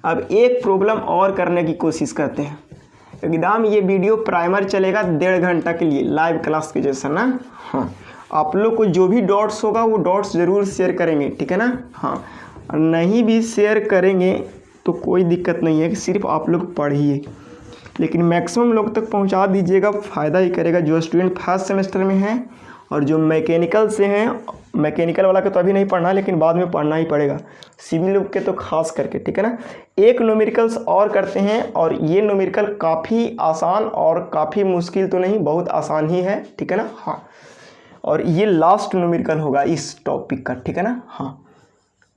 अब एक प्रॉब्लम और करने की कोशिश करते हैं। एकदम ये वीडियो प्राइमर चलेगा 1.5 घंटा के लिए, लाइव क्लास के जैसा ना। हाँ, आप लोग को जो भी डॉट्स होगा वो डॉट्स ज़रूर शेयर करेंगे, ठीक है ना। हाँ, नहीं भी शेयर करेंगे तो कोई दिक्कत नहीं है, कि सिर्फ आप लोग पढ़िए, लेकिन मैक्सिमम लोग तक पहुंचा दीजिएगा, फ़ायदा ही करेगा। जो स्टूडेंट फर्स्ट सेमेस्टर में हैं और जो मैकेनिकल से हैं, मैकेनिकल वाला के तो अभी नहीं पढ़ना, लेकिन बाद में पढ़ना ही पड़ेगा, सिविल के तो खास करके, ठीक है ना। एक न्यूमेरिकल्स और करते हैं, और ये न्यूमेरिकल काफ़ी आसान और काफ़ी मुश्किल तो नहीं, बहुत आसान ही है, ठीक है ना। हाँ, और ये लास्ट न्यूमेरिकल होगा इस टॉपिक का, ठीक है ना। हाँ,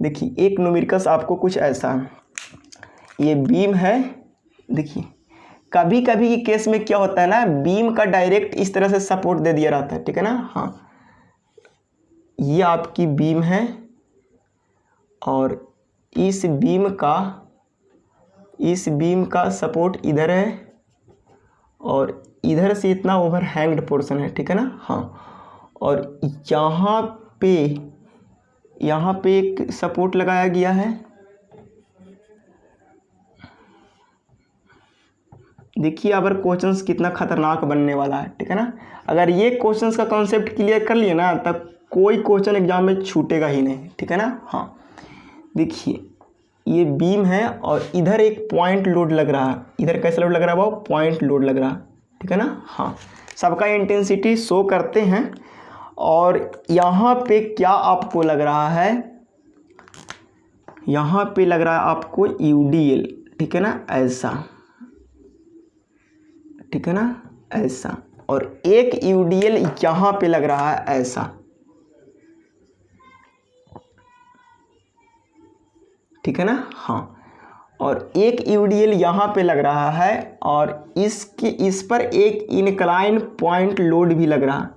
देखिए एक न्यूमेरिकल्स आपको कुछ ऐसा है, ये बीम है। देखिए कभी कभी के केस में क्या होता है ना, बीम का डायरेक्ट इस तरह से सपोर्ट दे दिया रहता है, ठीक है ना। हाँ, ये आपकी बीम है और इस बीम का सपोर्ट इधर है और इधर से इतना ओवर हैंग्ड पोर्शन है, ठीक है ना। हाँ, और यहाँ पे एक सपोर्ट लगाया गया है। देखिए अगर क्वेश्चंस कितना खतरनाक बनने वाला है, ठीक है ना। अगर ये क्वेश्चंस का कॉन्सेप्ट क्लियर कर लिए ना, तब कोई क्वेश्चन एग्जाम में छूटेगा ही नहीं, ठीक है ना। हाँ, देखिए ये बीम है और इधर एक पॉइंट लोड लग रहा है। इधर कैसा लोड लग रहा है, वो पॉइंट लोड लग रहा है, ठीक है ना। हाँ, सबका इंटेंसिटी शो करते हैं। और यहाँ पे क्या आपको लग रहा है, यहाँ पे लग रहा है आपको यूडीएल, ठीक है ना, ऐसा, ठीक है ना, ऐसा। और एक यूडीएल यहाँ पे लग रहा है ऐसा, ठीक है ना। हाँ, और एक यूडीएल यहाँ पे लग रहा है और इस पर एक इनक्लाइन पॉइंट लोड भी लग रहा है।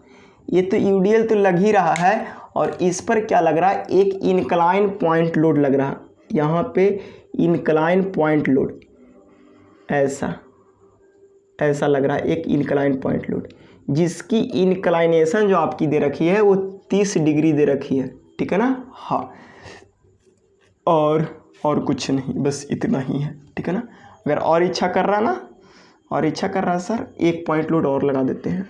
ये तो यूडीएल तो लग ही रहा है और इस पर क्या लग रहा है, एक इनक्लाइन पॉइंट लोड लग रहा है। यहाँ पे इनक्लाइन पॉइंट लोड ऐसा लग रहा है, एक इनक्लाइन पॉइंट लोड, जिसकी इनक्लाइनेशन जो आपकी दे रखी है वो 30 डिग्री दे रखी है, ठीक है ना। हाँ, और कुछ नहीं, बस इतना ही है, ठीक है ना। अगर और इच्छा कर रहा सर एक पॉइंट लोड और लगा देते हैं,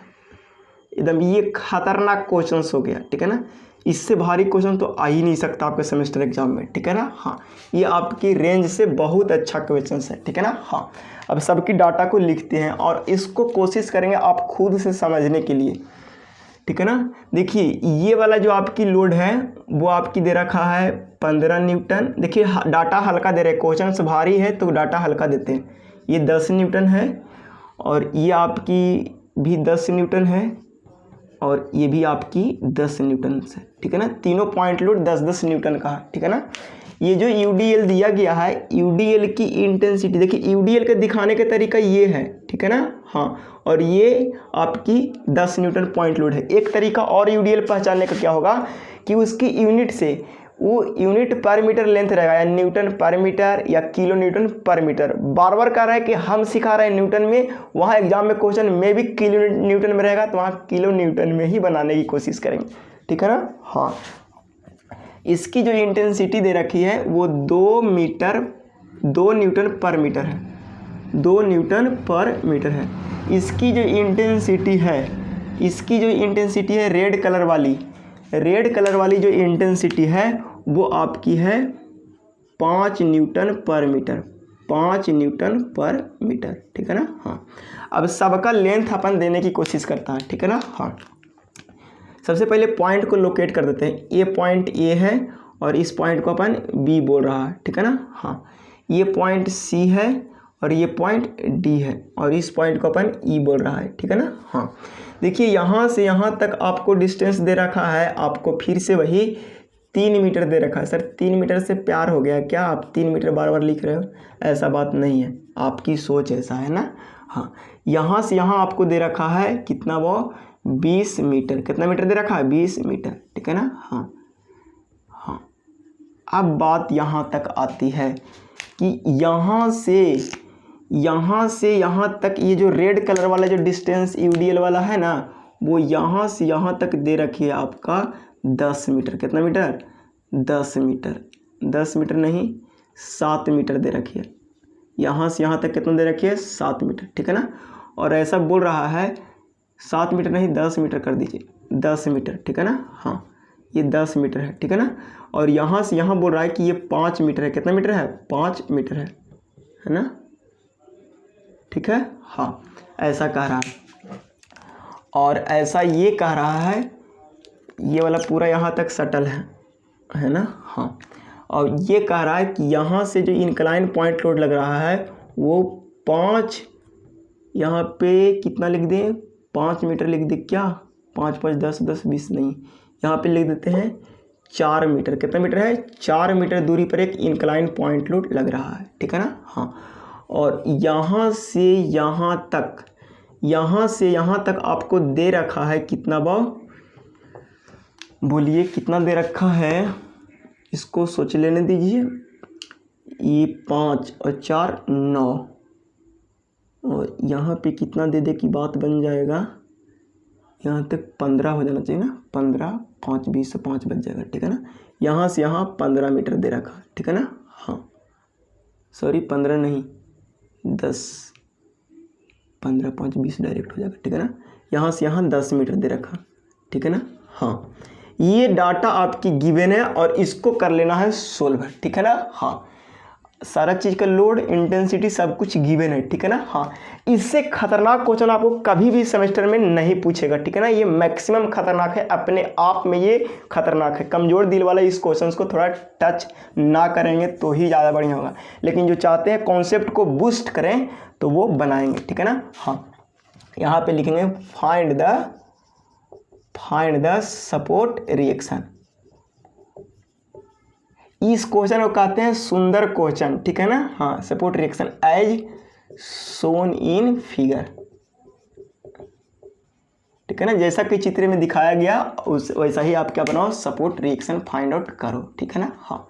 एकदम ये खतरनाक क्वेश्चंस हो गया, ठीक है ना। इससे भारी क्वेश्चन तो आ ही नहीं सकता आपके सेमेस्टर एग्जाम में, ठीक है ना। हाँ, ये आपकी रेंज से बहुत अच्छा क्वेश्चन है, ठीक है ना। हाँ, अब सबकी डाटा को लिखते हैं और इसको कोशिश करेंगे आप खुद से समझने के लिए, ठीक है ना। देखिए ये वाला जो आपकी लोड है वो आपकी दे रखा है 15 न्यूटन। देखिए डाटा हल्का दे रहे, क्वेश्चन से भारी है तो डाटा हल्का देते हैं। ये 10 न्यूटन है और ये आपकी भी 10 न्यूटन है और ये भी आपकी 10 न्यूटन से, ठीक है ना। तीनों पॉइंट लोड 10-10 न्यूटन का है, ठीक है ना। ये जो यूडीएल दिया गया है, यूडीएल की इंटेंसिटी देखिए, यूडीएल का दिखाने का तरीका ये है, ठीक है ना। हाँ, और ये आपकी 10 न्यूटन पॉइंट लोड है। एक तरीका और यूडीएल पहचानने का क्या होगा कि उसकी यूनिट से वो यूनिट पर मीटर लेंथ रहेगा, या न्यूटन पर मीटर या किलो न्यूटन पर मीटर। बार बार कह रहा है कि हम सिखा रहे हैं न्यूटन में, वहाँ एग्जाम में क्वेश्चन में भी किलो न्यूटन में रहेगा, तो वहाँ किलो न्यूटन में ही बनाने की कोशिश करेंगे, ठीक है ना। हाँ, इसकी जो इंटेंसिटी दे रखी है वो 2 न्यूटन पर मीटर है, 2 न्यूटन पर मीटर है। इसकी जो इंटेंसिटी है रेड कलर वाली जो इंटेंसिटी है वो आपकी है 5 Newton per metre, 5 Newton per metre, ठीक है ना। हाँ, अब सबका लेंथ अपन देने की कोशिश करता है, ठीक है ना। हाँ, सबसे पहले पॉइंट को लोकेट कर देते हैं। ये पॉइंट ए है और इस पॉइंट को अपन बी बोल रहा है, ठीक है ना। हाँ, ये पॉइंट सी है और ये पॉइंट डी है और इस पॉइंट को अपन ई बोल रहा है, ठीक है ना। हाँ, देखिए यहाँ से यहाँ तक आपको डिस्टेंस दे रखा है, आपको फिर से वही 3 मीटर दे रखा है। सर 3 मीटर से प्यार हो गया क्या, आप 3 मीटर बार बार लिख रहे हो, ऐसा बात नहीं है, आपकी सोच ऐसा है ना। हाँ, यहाँ से यहाँ आपको दे रखा है कितना, वो 20 मीटर। कितना मीटर दे रखा है, 20 मीटर, ठीक है ना। हाँ, अब बात यहाँ तक आती है कि यहाँ से यहाँ तक ये जो रेड कलर वाला जो डिस्टेंस यूडीएल वाला है ना, वो यहाँ से यहाँ तक दे रखी है आपका 10 मीटर। कितना मीटर, 10 मीटर, 10 मीटर नहीं 7 मीटर दे रखी है, यहाँ से यहाँ तक कितना दे रखी है 7 मीटर, ठीक है ना। और ऐसा बोल रहा है 7 मीटर नहीं 10 मीटर कर दीजिए, 10 मीटर, ठीक है ना। हाँ ये 10 मीटर है, ठीक है ना। और यहाँ से यहाँ बोल रहा है कि ये 5 मीटर है, कितना मीटर है 5 मीटर है ना, ठीक है। हाँ ऐसा कह रहा है, और ऐसा ये कह रहा है ये वाला पूरा यहाँ तक सटल है ना। हाँ और ये कह रहा है कि यहाँ से जो इंक्लाइन पॉइंट लोड लग रहा है वो 5, यहाँ पे कितना लिख दें 5 मीटर लिख दे, क्या 5 5 10 10 20 नहीं, यहाँ पे लिख देते हैं 4 मीटर। कितना मीटर है 4 मीटर दूरी पर एक इंक्लाइन पॉइंट लोड लग रहा है, ठीक है ना। हाँ और यहाँ से यहाँ तक आपको दे रखा है कितना भाव, बोलिए कितना दे रखा है, इसको सोच लेने दीजिए। ये 5 और 4 9, और यहाँ पे कितना दे दे की बात बन जाएगा, यहाँ तक 15 हो जाना चाहिए ना, 15 5 20 5 बच जाएगा, ठीक है ना। यहाँ से यहाँ 15 मीटर दे रखा, ठीक है ना। हाँ सॉरी 15 नहीं 10, 15 5 20 डायरेक्ट हो जाएगा, ठीक है ना। यहाँ से यहाँ 10 मीटर दे रखा, ठीक है ना। हाँ ये डाटा आपकी गिवन है और इसको कर लेना है सोल्व, ठीक है ना। हाँ सारा चीज़ का लोड इंटेंसिटी सब कुछ गिवन है, ठीक है ना। हाँ इससे खतरनाक क्वेश्चन आपको कभी भी सेमेस्टर में नहीं पूछेगा, ठीक है ना। ये मैक्सिमम खतरनाक है, अपने आप में ये खतरनाक है। कमज़ोर दिल वाला इस क्वेश्चन को थोड़ा टच ना करेंगे तो ही ज़्यादा बढ़िया होगा, लेकिन जो चाहते हैं कॉन्सेप्ट को बूस्ट करें तो वो बनाएंगे, ठीक है ना। हाँ यहाँ पे लिखेंगे फाइंड द सपोर्ट रिएक्शन। इस क्वेश्चन को कहते हैं सुंदर क्वेश्चन, ठीक है ना। हाँ support reaction as shown in figure, ठीक है ना। जैसा कि चित्र में दिखाया गया उस वैसा ही आप क्या बनाओ सपोर्ट रिएक्शन फाइंड आउट करो, ठीक है ना। हाँ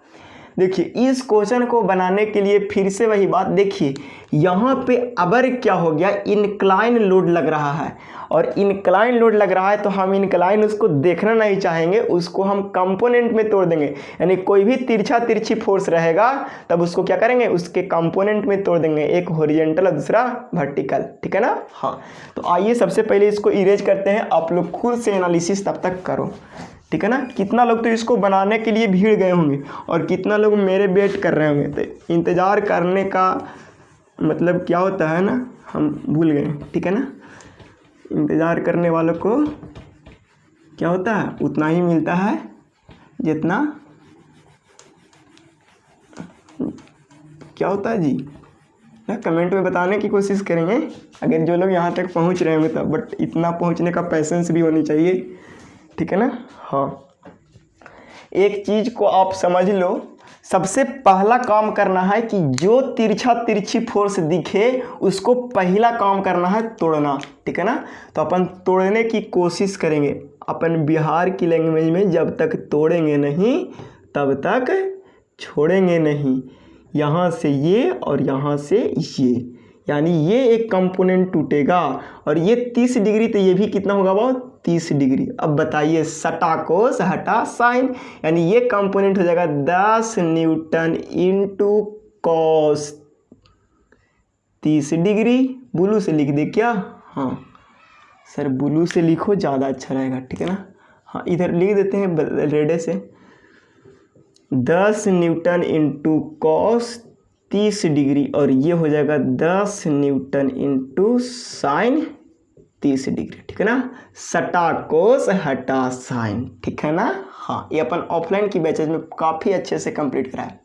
देखिए इस क्वेश्चन को बनाने के लिए फिर से वही बात, देखिए यहाँ पे अबर क्या हो गया, इनक्लाइन लोड लग रहा है, और इनक्लाइन लोड लग रहा है तो हम इनक्लाइन उसको देखना नहीं चाहेंगे, उसको हम कंपोनेंट में तोड़ देंगे। यानी कोई भी तिरछी फोर्स रहेगा तब उसको क्या करेंगे, उसके कंपोनेंट में तोड़ देंगे, एक हॉरिजॉन्टल और दूसरा वर्टिकल, ठीक है ना। हाँ तो आइए सबसे पहले इसको इरेज करते हैं, आप लोग खुद से एनालिसिस तब तक करो, ठीक है ना। कितना लोग तो इसको बनाने के लिए भीड़ गए होंगे और कितना लोग मेरे वेट कर रहे होंगे। तो इंतज़ार करने का मतलब क्या होता है ना, हम भूल गए, ठीक है ना। इंतज़ार करने वालों को क्या होता है, उतना ही मिलता है जितना क्या होता है जी ना, कमेंट में बताने की कोशिश करेंगे अगर जो लोग यहाँ तक पहुँच रहे होंगे तब। बट इतना पहुँचने का पैसेंस भी होनी चाहिए, ठीक है ना। हाँ एक चीज़ को आप समझ लो, सबसे पहला काम करना है कि जो तिरछी फोर्स दिखे उसको पहला काम करना है तोड़ना, ठीक है ना। तो अपन तोड़ने की कोशिश करेंगे, अपन बिहार की लैंग्वेज में जब तक तोड़ेंगे नहीं तब तक छोड़ेंगे नहीं। यहाँ से ये और यहाँ से ये, यानी ये एक कंपोनेंट टूटेगा और ये 30 डिग्री, तो ये भी कितना होगा वो 30 डिग्री। अब बताइए सटा कोस हटा साइन, यानी ये कंपोनेंट हो जाएगा 10 Newton into cos 30 degree. Blue से लिख दे क्या, हाँ सर ब्लू से लिखो ज़्यादा अच्छा रहेगा, ठीक है ना। हाँ इधर लिख देते हैं रेड से, 10 न्यूटन इंटू कॉस 30 डिग्री, और ये हो जाएगा 10 न्यूटन इंटू साइन 30 डिग्री, ठीक है ना। सटा कोस हटा साइन, ठीक है ना। हाँ ये अपन ऑफलाइन की बैचेज में काफ़ी अच्छे से कंप्लीट करा है।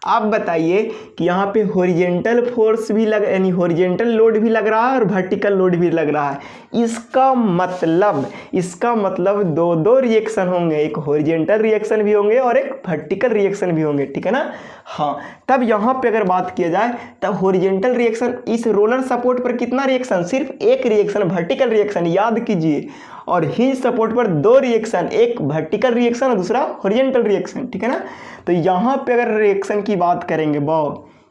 आप बताइए कि यहाँ पे हॉरिजॉन्टल फोर्स भी लग, यानी हॉरिजॉन्टल लोड भी लग रहा है और वर्टिकल लोड भी लग रहा है। इसका मतलब दो रिएक्शन होंगे, एक हॉरिजॉन्टल रिएक्शन भी होंगे और एक वर्टिकल रिएक्शन भी होंगे, ठीक है ना। हाँ तब यहाँ पे अगर बात किया जाए तब हॉरिजॉन्टल रिएक्शन, इस रोलर सपोर्ट पर कितना रिएक्शन, सिर्फ एक रिएक्शन वर्टिकल रिएक्शन, याद कीजिए। और हिंज सपोर्ट पर 2 रिएक्शन, एक वर्टिकल रिएक्शन और दूसरा हॉरिजॉन्टल रिएक्शन, ठीक है ना। तो यहाँ पे अगर रिएक्शन की बात करेंगे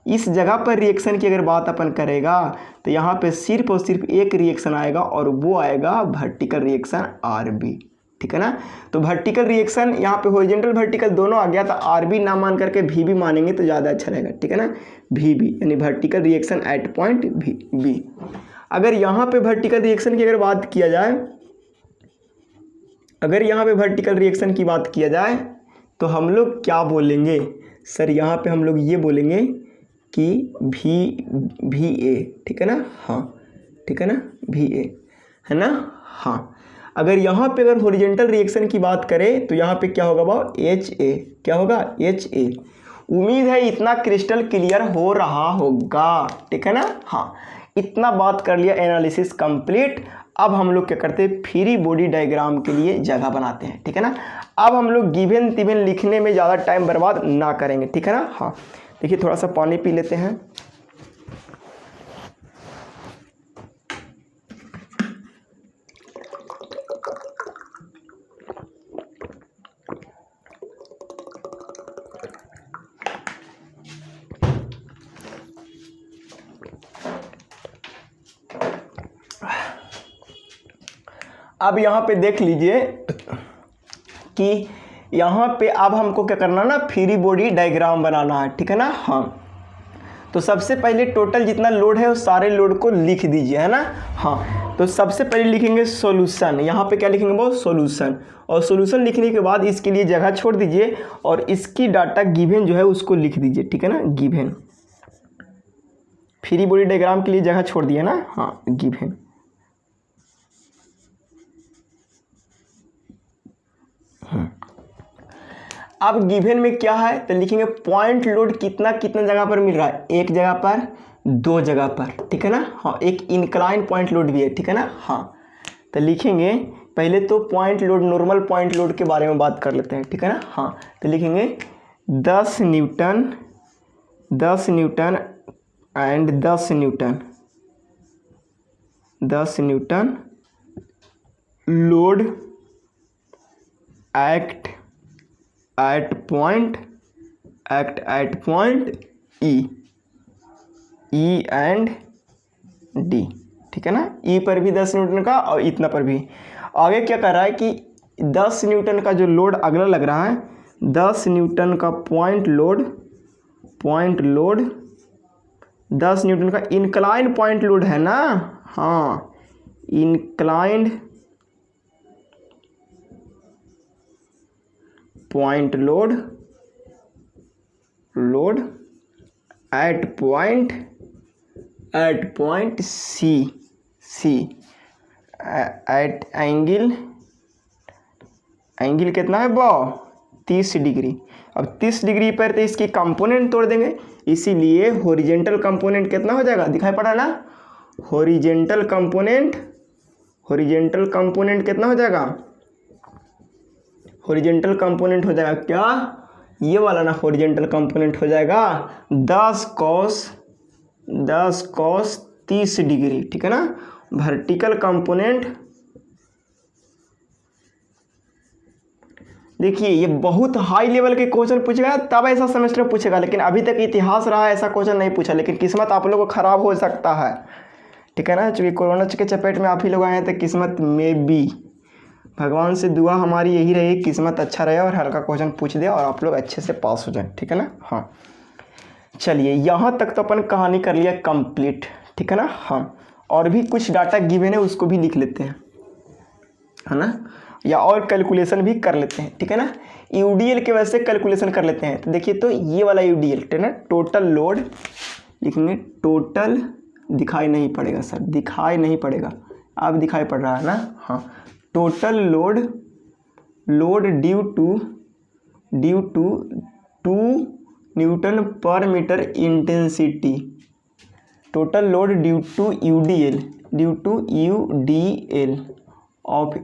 इस जगह पर रिएक्शन की अगर बात अपन करेगा तो यहाँ पे सिर्फ और सिर्फ एक रिएक्शन आएगा और वो आएगा वर्टिकल रिएक्शन RB, ठीक है ना। तो वर्टिकल रिएक्शन यहाँ पे हॉरिजॉन्टल वर्टिकल दोनों आ गया, तो आर बी ना मान करके वी बी मानेंगे तो ज़्यादा अच्छा रहेगा, ठीक है ना। वी बी यानी vertical reaction at point V B. अगर यहाँ पे वर्टिकल रिएक्शन की अगर बात किया जाए, अगर यहाँ पे वर्टिकल रिएक्शन की बात किया जाए तो हम लोग क्या बोलेंगे सर, यहाँ पे हम लोग ये बोलेंगे कि वी ए, ठीक है ना। हाँ ठीक है ना, वी ए है ना। हाँ अगर यहाँ पे अगर हॉरिजॉन्टल रिएक्शन की बात करें तो यहाँ पे क्या होगा भाव, एच ए, क्या होगा, एच ए। उम्मीद है इतना क्रिस्टल क्लियर हो रहा होगा, ठीक है ना। हाँ इतना बात कर लिया, एनालिसिस कंप्लीट। अब हम लोग क्या करते हैं, फ्री बॉडी डायग्राम के लिए जगह बनाते हैं, ठीक है ना। अब हम लोग गिवन तिवन लिखने में ज़्यादा टाइम बर्बाद ना करेंगे, ठीक है ना। हाँ देखिए थोड़ा सा पानी पी लेते हैं। अब यहाँ पे देख लीजिए कि यहाँ पे अब हमको क्या करना ना, फ्री बॉडी डायग्राम बनाना है, ठीक है ना। हाँ तो सबसे पहले टोटल जितना लोड है उस सारे लोड को लिख दीजिए, है ना। हाँ तो सबसे पहले लिखेंगे सॉल्यूशन, यहाँ पे क्या लिखेंगे वो, सॉल्यूशन। और सॉल्यूशन लिखने के बाद इसके लिए जगह छोड़ दीजिए और इसकी डाटा गिवन जो है उसको लिख दीजिए, ठीक है ना। गिवन, फ्री बॉडी डायग्राम के लिए जगह छोड़ दिए ना। हाँ गिवन, अब गिवन में क्या है तो लिखेंगे पॉइंट लोड कितना कितना जगह पर मिल रहा है, एक जगह पर, दो जगह पर, ठीक है ना। हाँ एक इंक्लाइन पॉइंट लोड भी है, ठीक है ना। हाँ तो लिखेंगे पहले तो point load, normal point load के बारे में बात कर लेते हैं, ठीक है ना। हाँ तो लिखेंगे 10 Newton, 10 Newton and 10 Newton, 10 Newton load act at point E and D, ठीक है ना। ई पर भी 10 न्यूटन का और इतना पर भी। आगे क्या कर रहा है कि 10 न्यूटन का जो लोड अगला लग रहा है, 10 न्यूटन का पॉइंट लोड 10 न्यूटन का इंक्लाइन पॉइंट लोड है ना। हाँ inclined point load at point C at angle कितना है वो, 30 डिग्री। अब 30 डिग्री पर तो इसकी कंपोनेंट तोड़ देंगे, इसीलिए हॉरिजॉन्टल कंपोनेंट कितना हो जाएगा, दिखाई पड़ा ना। हॉरिजॉन्टल कंपोनेंट कितना हो जाएगा, हॉरिजॉन्टल कंपोनेंट हो जाएगा क्या, ये वाला ना, हॉरिजॉन्टल कंपोनेंट हो जाएगा 10 cos 30 डिग्री, ठीक है ना। वर्टिकल कंपोनेंट, देखिए ये बहुत हाई लेवल के क्वेश्चन पूछेगा तब ऐसा सेमेस्टर पूछेगा, लेकिन अभी तक इतिहास रहा ऐसा क्वेश्चन नहीं पूछा। लेकिन किस्मत आप लोगों को खराब हो सकता है, ठीक है ना, क्योंकि कोरोना के चपेट में आप ही लोग आए हैं तो किस्मत में भी, भगवान से दुआ हमारी यही रही, किस्मत अच्छा रहे और हल्का क्वेश्चन पूछ दे और आप लोग अच्छे से पास हो जाए, ठीक है ना। हाँ चलिए यहाँ तक तो अपन कहानी कर लिया कंप्लीट, ठीक है ना। हाँ और भी कुछ डाटा गिवन है उसको भी लिख लेते हैं, है ना, या और कैलकुलेशन भी कर लेते हैं, ठीक है ना। यूडीएल के वजह से कैलकुलेशन कर लेते हैं। तो देखिए तो ये वाला यूडीएल, ठीक है ना, टोटल लोड लिखेंगे, टोटल दिखाई नहीं पड़ेगा सर, दिखाई नहीं पड़ेगा, अब दिखाई पड़ रहा है ना। हाँ total load due to 2 newton per metre intensity, total load due to UDL of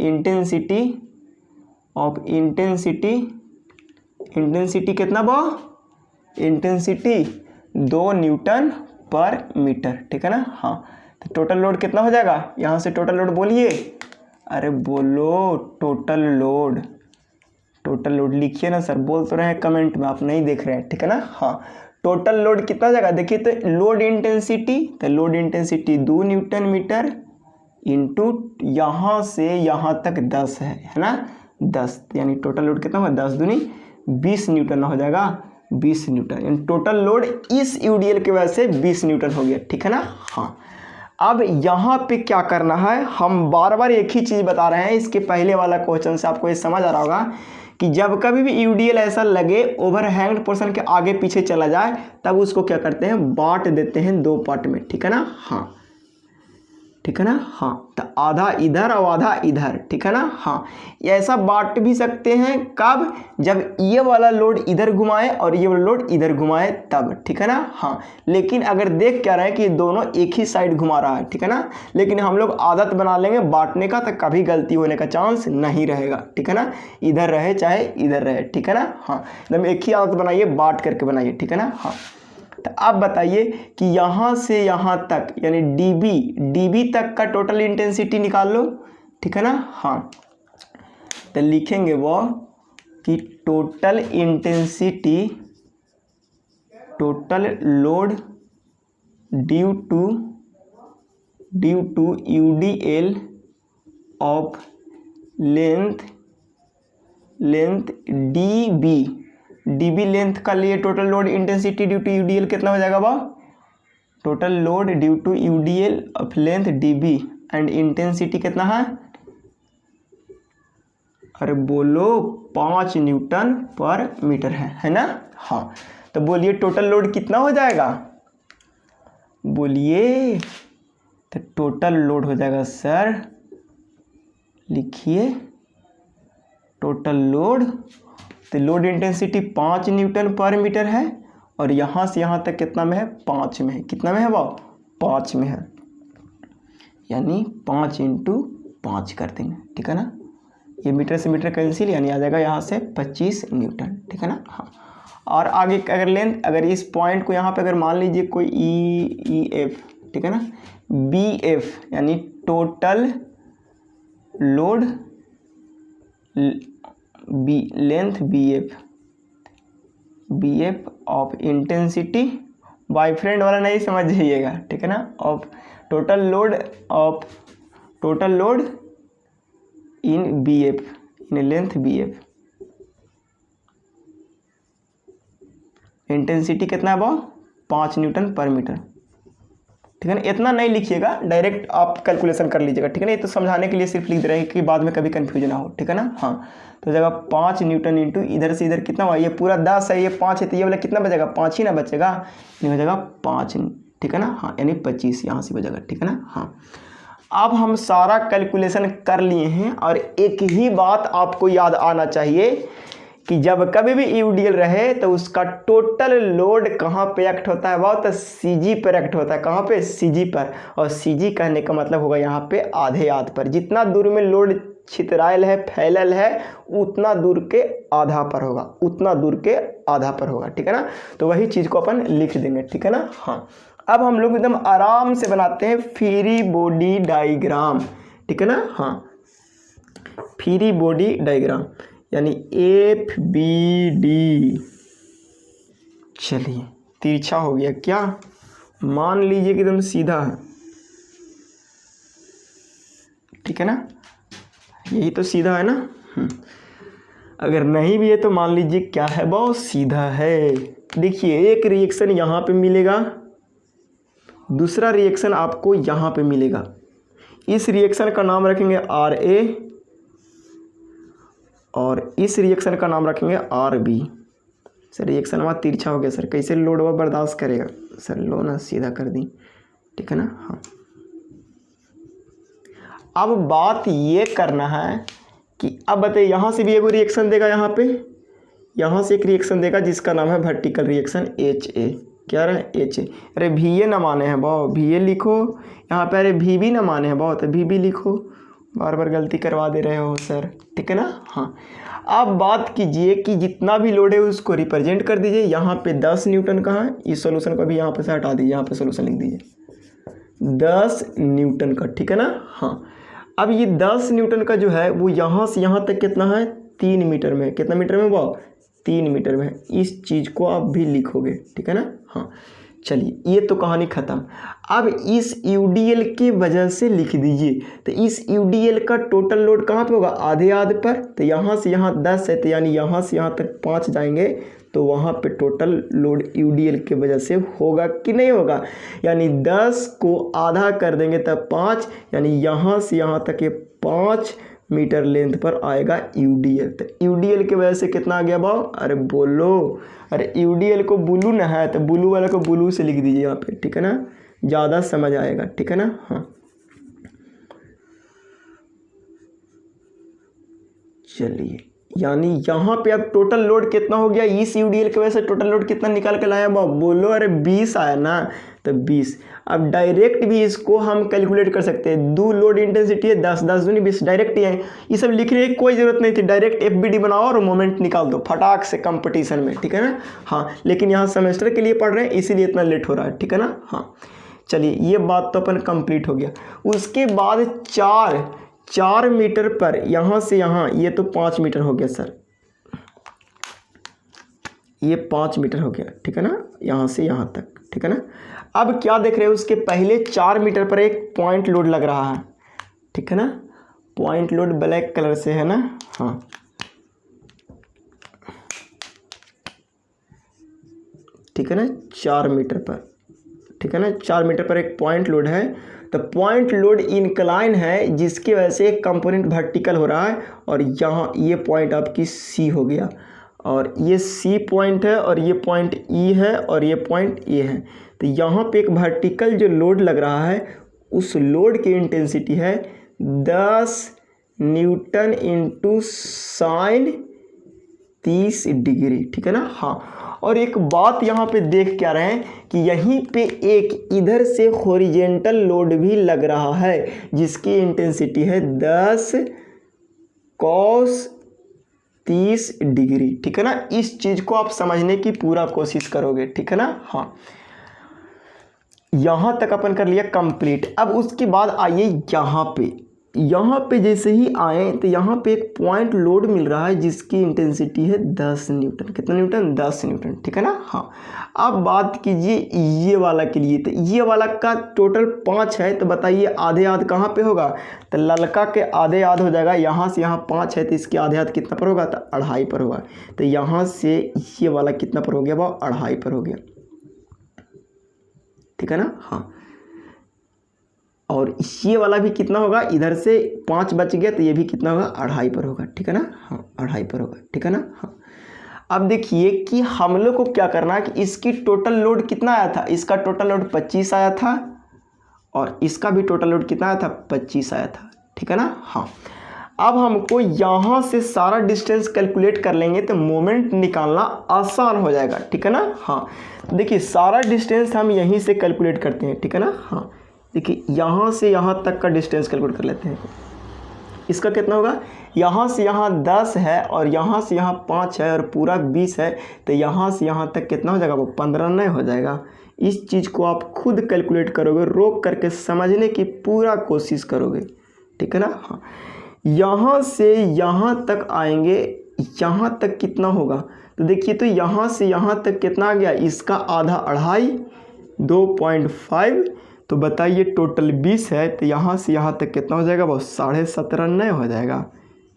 intensity कितना बा, इंटेंसिटी 2 न्यूटन पर मीटर, ठीक है ना। हाँ तो टोटल लोड कितना हो जाएगा, यहाँ से टोटल लोड बोलिए, अरे बोलो टोटल लोड लिखिए ना सर, बोल तो रहे हैं कमेंट में, आप नहीं देख रहे हैं, ठीक है ना। हाँ टोटल लोड कितना जाएगा, देखिए तो load intensity 2 newton meter into यहाँ से यहाँ तक 10 है ना, 10, यानी टोटल लोड कितना हुआ 10 दूनी 20 न्यूटन हो जाएगा, 20 न्यूटन, यानी टोटल लोड इस यूडीएल की वजह से 20 न्यूटन हो गया, ठीक है ना। हाँ, अब यहाँ पे क्या करना है, हम बार बार एक ही चीज़ बता रहे हैं, इसके पहले वाला क्वेश्चन से आपको ये समझ आ रहा होगा कि जब कभी भी यूडीएल ऐसा लगे ओवरहैंग्ड पोर्शन के आगे पीछे चला जाए, तब उसको क्या करते हैं, बांट देते हैं 2 पार्ट में, ठीक है ना। हाँ, ठीक है ना। हाँ, तो आधा इधर और आधा इधर, ठीक है ना। हाँ, ये ऐसा बांट भी सकते हैं कब, जब ये वाला लोड इधर घुमाए और ये वाला लोड इधर घुमाए तब, ठीक है ना। हाँ, लेकिन अगर देख क्या रहे हैं कि ये दोनों एक ही साइड घुमा रहा है, ठीक है ना, लेकिन हम लोग आदत बना लेंगे बांटने का, तो कभी गलती होने का चांस नहीं रहेगा, ठीक है ना। इधर रहे चाहे इधर रहे, ठीक है ना। हाँ, एकदम एक ही आदत बनाइए, बांट करके बनाइए, ठीक है ना। हाँ, तो आप बताइए कि यहाँ से यहाँ तक यानी डीबी तक का टोटल इंटेंसिटी निकाल लो, ठीक है ना। हाँ, तो लिखेंगे वो कि total intensity, total load due to UDL of length DB length का लिए total load intensity due to UDL कितना हो जाएगा, total load due to UDL of length DB and intensity कितना है, अरे बोलो 5 न्यूटन पर मीटर है ना। हाँ, तो बोलिए टोटल लोड कितना हो जाएगा, बोलिए। तो टोटल लोड हो जाएगा सर, लिखिए टोटल लोड, तो load intensity 5 Newton per metre है और यहाँ से यहाँ तक कितना में है, 5 में है, कितना में है वो 5 में है, यानी 5 × 5 कर देंगे, ठीक है ना। ये मीटर से मीटर कैंसिल, यानी आ जाएगा यहाँ से 25 न्यूटन, ठीक है ना। हाँ, और आगे अगर लेंथ, अगर इस पॉइंट को यहाँ पे अगर मान लीजिए कोई ई एफ, ठीक है ना, बी एफ यानी total load length B F of intensity, boyfriend वाला नहीं समझ जाइएगा, ठीक है ना, of total load in B F, in length B F, intensity कितना है वो 5 न्यूटन पर मीटर, ठीक है ना। इतना नहीं लिखिएगा, डायरेक्ट आप कैलकुलेशन कर लीजिएगा, ठीक है ना। ये तो समझाने के लिए सिर्फ लिख दे रहे हैं कि बाद में कभी कंफ्यूजन ना हो, ठीक है ना। हाँ, तो जगह 5 न्यूटन इंटू इधर से इधर कितना हुआ, ये पूरा 10 है, ये 5 है, तो ये वाला कितना बचेगा, 5 ही ना बचेगा, ये हो जाएगा 5, ठीक है ना। हाँ, यानी 25 यहाँ से बचेगा, ठीक है ना। हाँ, अब हम सारा कैलकुलेशन कर लिए हैं और एक ही बात आपको याद आना चाहिए कि जब कभी भी यूडीएल रहे तो उसका टोटल लोड कहाँ पे एक्ट होता है, वो तो सीजी पर एक्ट होता है, कहाँ पे, सीजी पर। और सीजी कहने का मतलब होगा यहाँ पे आधे आध पर, जितना दूर में लोड छितरायल है, फैलल है, उतना दूर के आधा पर होगा, उतना दूर के आधा पर होगा, ठीक है ना। तो वही चीज़ को अपन लिख देंगे, ठीक है ना। हाँ, अब हम लोग एकदम आराम से बनाते हैं फ्री बॉडी डायग्राम, ठीक है ना। हाँ, फ्री बॉडी डायग्राम यानी एफ बी डी, चलिए तिरछा हो गया क्या, मान लीजिए कि एकदम सीधा है, ठीक है ना, यही तो सीधा है ना। अगर नहीं भी है तो मान लीजिए क्या है, बहुत सीधा है। देखिए एक रिएक्शन यहाँ पे मिलेगा, दूसरा रिएक्शन आपको यहाँ पे मिलेगा। इस रिएक्शन का नाम रखेंगे आर ए और इस रिएक्शन का नाम रखेंगे आर बी। सर रिएक्शन वहाँ तिरछा हो गया सर, कैसे लोड वह बर्दाश्त करेगा सर, लो ना सीधा कर दी, ठीक है ना। हाँ, अब बात ये करना है कि अब बताइए यहाँ से भी एक रिएक्शन देगा, यहाँ से एक रिएक्शन देगा जिसका नाम है वर्टिकल रिएक्शन एच ए, क्या रहा है एच ए। अरे वी ए ना माने हैं बहुत, वी ए लिखो यहाँ पे, अरे वी बी ना माने हैं बहुत, वी बी लिखो, बार बार गलती करवा दे रहे हो सर, ठीक है ना। हाँ, अब बात कीजिए कि जितना भी लोड है उसको रिप्रेजेंट कर दीजिए। यहाँ पे 10 न्यूटन का है, इस सॉल्यूशन को भी यहाँ पे से हटा दीजिए, यहाँ पे सॉल्यूशन लिख दीजिए 10 न्यूटन का, ठीक है ना। हाँ, अब ये 10 न्यूटन का जो है वो यहाँ से यहाँ तक कितना है, 3 मीटर में, कितना मीटर में वो 3 मीटर में है। इस चीज़ को आप भी लिखोगे, ठीक है ना। हाँ, चलिए ये तो कहानी ख़त्म। अब इस यूडीएल की वजह से लिख दीजिए, तो इस यूडीएल का टोटल लोड कहाँ पे होगा, आधे आधे पर। तो यहाँ से यहाँ 10 है, तो यानी यहाँ से यहाँ तक 5 जाएंगे, तो वहाँ पे टोटल लोड यूडीएल की वजह से होगा कि नहीं होगा। यानी 10 को आधा कर देंगे तब 5, यानी यहाँ से यहाँ तक ये 5 मीटर लेंथ पर आएगा यूडीएल। तो यूडीएल की वजह से कितना आ गया भाव, अरे बोलो, अरे यूडीएल को ब्लू ना है तो ब्लू वाला को ब्लू से लिख दीजिए यहाँ पे, ठीक है ना, ज़्यादा समझ आएगा, ठीक है ना। हाँ चलिए, यानी यहाँ पे अब टोटल लोड कितना हो गया, इस यूडीएल की वजह से टोटल लोड कितना निकाल के लाया बाबू, बोलो, अरे 20 आया ना, तो 20। अब डायरेक्ट भी इसको हम कैलकुलेट कर सकते हैं, दो लोड इंटेंसिटी है 10, 10 दूनी 20, डायरेक्ट ही है, ये सब लिखने की कोई ज़रूरत नहीं थी, डायरेक्ट एफबीडी बनाओ और मोमेंट निकाल दो फटाक से कंपटीशन में, ठीक है ना। हाँ, लेकिन यहाँ सेमेस्टर के लिए पढ़ रहे हैं इसीलिए इतना लेट हो रहा है, ठीक है ना। हाँ चलिए, ये बात तो अपन कंप्लीट हो गया। उसके बाद 4 मीटर पर यहाँ से यहाँ, ये तो 5 मीटर हो गया सर, ये 5 मीटर हो गया, ठीक है ना, यहाँ से यहाँ तक, ठीक है ना। अब क्या देख रहे हैं, उसके पहले 4 मीटर पर एक पॉइंट लोड लग रहा है, ठीक है ना, पॉइंट लोड ब्लैक कलर से है ना। हाँ ठीक है ना, 4 मीटर पर, ठीक है ना, 4 मीटर पर एक पॉइंट लोड है। तो पॉइंट लोड इंक्लाइन है, जिसकी वजह से एक कंपोनेंट वर्टिकल हो रहा है, और यहाँ ये पॉइंट आपकी सी हो गया, और ये सी पॉइंट है, और ये पॉइंट ई है, और ये पॉइंट ए है। तो यहाँ पे एक वर्टिकल जो लोड लग रहा है, उस लोड की इंटेंसिटी है 10 न्यूटन इंटू साइन 30 डिग्री, ठीक है ना। हाँ, और एक बात यहाँ पे देख क्या रहे हैं कि यहीं पे एक इधर से हॉरिजेंटल लोड भी लग रहा है, जिसकी इंटेंसिटी है 10 cos 30 डिग्री, ठीक है ना। इस चीज़ को आप समझने की पूरा कोशिश करोगे, ठीक है ना। हाँ, यहाँ तक अपन कर लिया कंप्लीट। अब उसके बाद आइए यहाँ पे जैसे ही आए तो यहाँ पे एक पॉइंट लोड मिल रहा है, जिसकी इंटेंसिटी है 10 न्यूटन। कितना न्यूटन, 10 न्यूटन, ठीक है ना। हाँ, अब बात कीजिए ये वाला के लिए, तो ये वाला का टोटल 5 है, तो बताइए आधे आध कहाँ पे होगा, तो ललका के आधे आध हो जाएगा, यहाँ से यहाँ 5 है, तो इसके आधे आध कितना पर होगा, तो 2.5 पर होगा। तो यहाँ से ये वाला कितना पर हो गया, वो 2.5 पर हो गया, ठीक है ना। हाँ, और ये वाला भी कितना होगा, इधर से 5 बच गया, तो ये भी कितना होगा, 2.5 पर होगा, ठीक है ना। हाँ, 2.5 पर होगा, ठीक है ना। हाँ, अब देखिए कि हम लोग को क्या करना है कि इसकी टोटल लोड कितना आया था, इसका टोटल लोड 25 आया था, और इसका भी टोटल लोड कितना आया था, 25 आया था, ठीक है ना। हाँ, अब हमको यहाँ से सारा डिस्टेंस कैलकुलेट कर लेंगे तो मोमेंट निकालना आसान हो जाएगा, ठीक है ना। हाँ, देखिए सारा डिस्टेंस हम यहीं से कैलकुलेट करते हैं, ठीक है ना। हाँ, देखिए यहाँ से यहाँ तक का डिस्टेंस कैलकुलेट कर लेते हैं। इसका कितना होगा, यहाँ से यहाँ 10 है, और यहाँ से यहाँ 5 है, और पूरा 20 है, तो यहाँ से यहाँ तक कितना हो जाएगा, वो 15 नहीं हो जाएगा। इस चीज़ को आप खुद कैलकुलेट करोगे, रोक करके समझने की पूरा कोशिश करोगे, ठीक है ना। हाँ, यहाँ से यहाँ तक आएंगे, यहाँ तक कितना होगा, तो देखिए तो यहाँ से यहाँ तक कितना आ गया, इसका आधा 2.5, 2.5, तो बताइए टोटल 20 है, तो यहाँ से यहाँ तक कितना हो जाएगा, वो 17.5 नहीं हो जाएगा,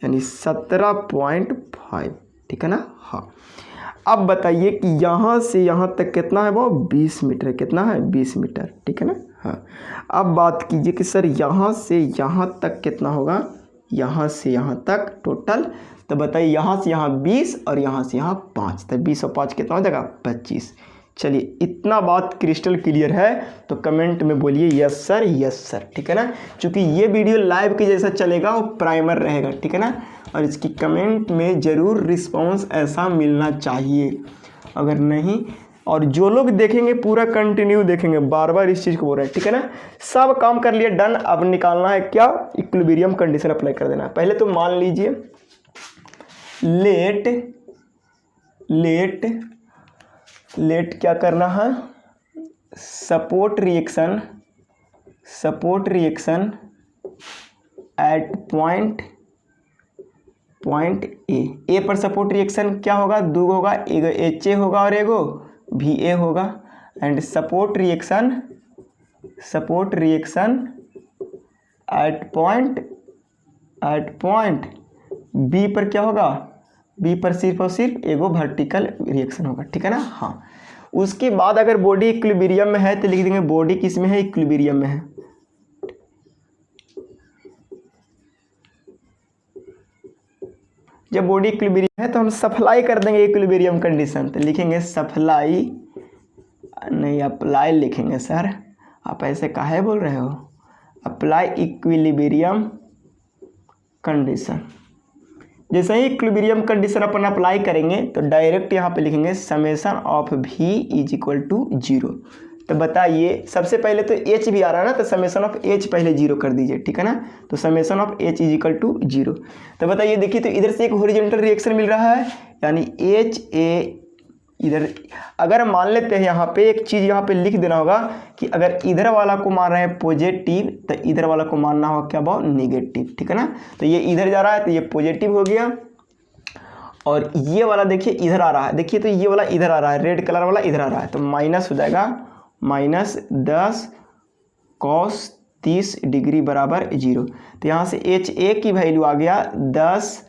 यानी 17.5, ठीक है ना। हाँ, अब बताइए कि यहाँ से यहाँ तक कितना है, वो 20 मीटर, कितना है, 20 मीटर, ठीक है ना। हाँ, अब बात कीजिए कि सर यहाँ से यहाँ तक कितना होगा, यहाँ से यहाँ तक टोटल, तो बताइए यहाँ से यहाँ 20 और यहाँ से यहाँ 5, तो 20 और 5 कितना हो जाएगा, 25। चलिए, इतना बात क्रिस्टल क्लियर है तो कमेंट में बोलिए यस सर, ठीक है ना। क्योंकि ये वीडियो लाइव के जैसा चलेगा, वो प्राइमर रहेगा, ठीक है ना, और इसकी कमेंट में ज़रूर रिस्पांस ऐसा मिलना चाहिए। अगर नहीं, और जो लोग देखेंगे पूरा कंटिन्यू देखेंगे, बार बार इस चीज़ को बोल रहे हैं, ठीक है ना। सब काम कर लिया, डन। अब निकालना है क्या, इक्विलिब्रियम कंडीशन अप्लाई कर देना है। पहले तो मान लीजिए लेट क्या करना है, सपोर्ट रिएक्शन एट पॉइंट ए पर सपोर्ट रिएक्शन क्या होगा, 2 होगा, एगो एच ए होगा और एगो भी ए होगा। And support reaction at point B पर क्या होगा, बी पर सिर्फ और सिर्फ एगो वर्टिकल रिएक्शन होगा, ठीक है ना। हाँ, उसके बाद अगर बॉडी इक्विलिब्रियम में है तो लिख देंगे बॉडी किस में है, इक्विलिब्रियम में है। जब बॉडी इक्विलिब्रियम है तो हम सप्लाई कर देंगे इक्विलिब्रियम कंडीशन, तो लिखेंगे सप्लाई, नहीं अप्लाई लिखेंगे सर, आप ऐसे काहे बोल रहे हो, अप्लाई इक्विलिब्रियम कंडीशन। जैसे ही इक्विलिब्रियम कंडीशन अपन अप्लाई करेंगे तो डायरेक्ट यहाँ पे लिखेंगे summation of v is equal to 0। तो बताइए, सबसे पहले तो h भी आ रहा है ना, तो समेशन ऑफ h पहले 0 कर दीजिए, ठीक है ना। तो summation of h is equal to 0। तो बताइए, देखिए तो इधर से एक हॉरिजॉन्टल रिएक्शन मिल रहा है, यानी HA इधर, अगर मान लेते हैं यहाँ पे एक चीज़ यहाँ पे लिख देना होगा कि अगर इधर वाला को मान रहे हैं पॉजिटिव तो इधर वाला को मानना होगा क्या बहुत नेगेटिव, ठीक है ना। तो ये इधर जा रहा है तो ये पॉजिटिव हो गया, और ये वाला देखिए इधर आ रहा है, देखिए तो ये वाला इधर आ रहा है, रेड कलर वाला इधर आ रहा है, तो माइनस हो जाएगा -10 cos 30 डिग्री बराबर 0। तो यहाँ से HA की वैल्यू आ गया 10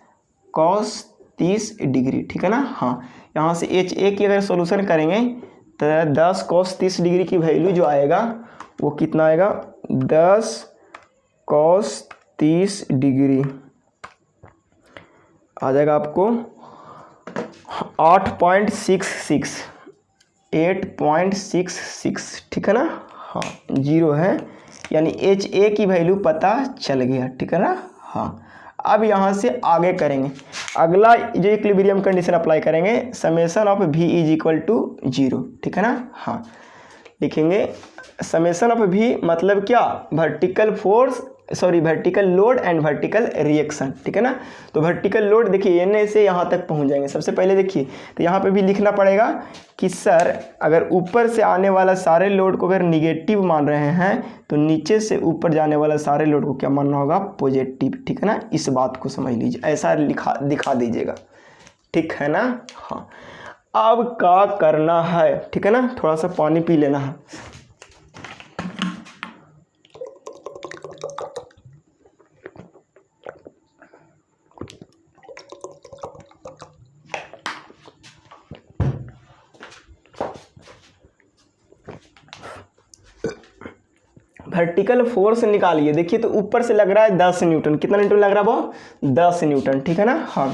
cos 30 डिग्री, ठीक है ना। हाँ, यहाँ से HA की अगर सॉल्यूशन करेंगे तो 10 cos 30 डिग्री की वैल्यू जो आएगा वो कितना आएगा, 10 cos 30 डिग्री आ जाएगा आपको 8.66, ठीक है ना। हाँ, 0 है, यानी HA की वैल्यू पता चल गया, ठीक है ना। हाँ, अब यहाँ से आगे करेंगे, अगला जो इक्विलिब्रियम कंडीशन अप्लाई करेंगे, summation of v is equal to 0, ठीक है ना। हाँ, लिखेंगे समेशन ऑफ v मतलब क्या, vertical load and vertical reaction, ठीक है ना। तो वर्टिकल लोड देखिए एन से यहाँ तक पहुँच जाएंगे। सबसे पहले देखिए तो यहाँ पे भी लिखना पड़ेगा कि सर अगर ऊपर से आने वाला सारे लोड को अगर निगेटिव मान रहे हैं तो नीचे से ऊपर जाने वाला सारे लोड को क्या मानना होगा, पॉजिटिव, ठीक है ना। इस बात को समझ लीजिए, ऐसा दिखा दीजिएगा, ठीक है ना। हाँ, अब क्या करना है, ठीक है ना, थोड़ा सा पानी पी लेना है। वर्टिकल फोर्स निकालिए, देखिए तो ऊपर से लग रहा है 10 न्यूटन, कितना न्यूटन लग रहा है वो, 10 न्यूटन, ठीक है ना। हाँ,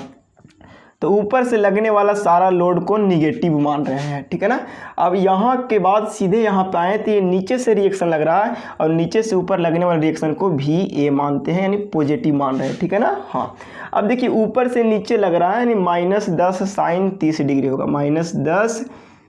तो ऊपर से लगने वाला सारा लोड को निगेटिव मान रहे हैं, ठीक है ना। अब यहाँ के बाद सीधे यहाँ पे आए तो ये नीचे से रिएक्शन लग रहा है और नीचे से ऊपर लगने वाले रिएक्शन को भी ए मानते हैं, यानी पॉजिटिव मान रहे हैं, ठीक है ना। हाँ, अब देखिए ऊपर से नीचे लग रहा है यानी -10 sin 30 डिग्री होगा, -10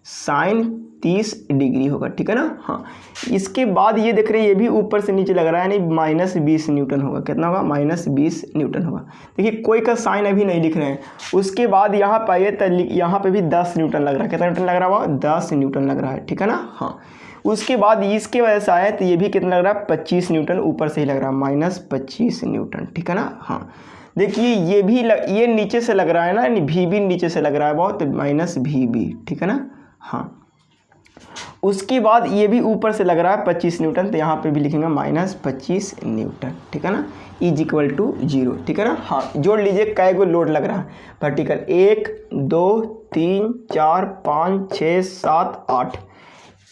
sin 30 डिग्री होगा, ठीक है ना। हाँ, इसके बाद ये देख रहे हैं ये भी ऊपर से नीचे लग रहा है यानी -20 न्यूटन होगा, कितना होगा, -20 न्यूटन होगा। देखिए कोई का साइन अभी नहीं लिख रहे हैं। उसके बाद यहाँ पे आइए तो यहाँ पे भी 10 न्यूटन लग रहा है, कितना न्यूटन लग रहा है, 10 न्यूटन लग रहा है, ठीक है ना। हाँ, उसके बाद इसके वजह से आए तो ये भी कितना लग रहा है, 25 न्यूटन ऊपर से ही लग रहा है, -25 न्यूटन, ठीक है ना। हाँ, देखिए ये भी ये नीचे से लग रहा है ना, यानी भी नीचे से लग रहा है बहुत, -VB, ठीक है ना। हाँ, उसके बाद ये भी ऊपर से लग रहा है 25 न्यूटन, तो यहाँ पे भी लिखेंगे -25 न्यूटन, ठीक है ना, इज इक्वल टू 0, ठीक है ना। हाँ, जोड़ लीजिए कै गो लोड लग रहा है वर्टिकल, 1 2 3 4 5 6 7 8,